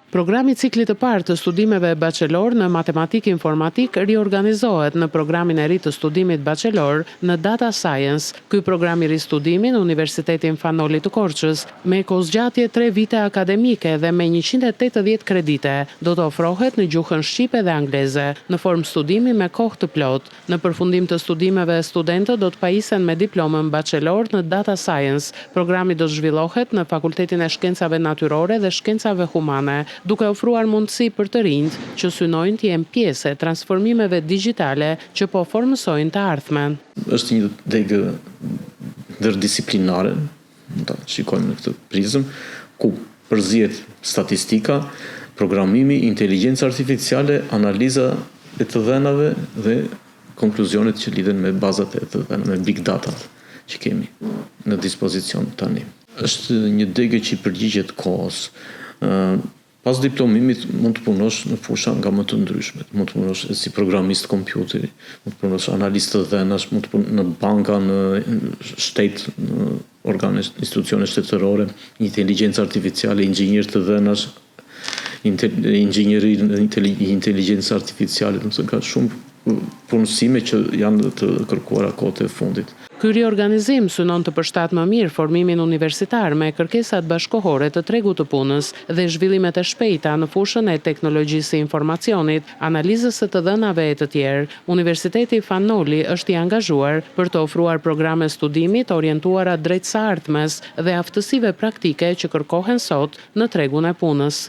Programi ciklit të parë të studimeve bachelor në matematik informatik riorganizohet në programin e ri të studimit bachelor në Data Science. Ky program i ristudimi në Universitetin Fanoli të Korçës, me kozgjatje 3 vite akademike dhe me 180 kredite, do të ofrohet në gjuhën shqipe dhe angleze, në formë studimi me kohë të plot. Në përfundim të studimeve, studentët do të pajisen me diplomën bachelor në Data Science. Programi do të zhvillohet në Fakultetin e Shkencave Natyrore dhe Shkencave Humane, duke ofruar mundësi për të rinjt që synojnë të jenë pjesë e transformimeve digjitale që po formësojnë të ardhmen. Është një degë ndërdisiplinare, ta shikojmë në këtë prizëm, ku përzihet statistika, programimi, inteligjencë artificiale, analiza e të dhenave dhe konkluzionet që lidhen me bazat e të dhenave, me big data që kemi në dispozicion tani. Është një degë që i përgjigjet kohës. Pas diplomimit mund të punosh në fusha nga më të ndryshmet. Mund të punosh si programist kompjuteri, mund të punosh analist të dhenash, mund të punosh në banka, në shtet, në organe, institucione shtetërore, inteligjencë artificiale, inxhinier të dhenash, inxhinieri inteligjencë artificiale, do të thonë ka shumë punësime që janë të kërkuara kohët e fundit. Ky riorganizim synon të përshtat më mirë formimin universitar me kërkesat bashkohore të tregut të punës dhe zhvillimet e shpejta në fushën e teknologjisë së informacionit, analizës së të dhënave e të tjerë. Universiteti Fanoli është i angazhuar për të ofruar programe studimi të orientuara drejt së ardhmes dhe aftësive praktike që kërkohen sot në tregun e punës.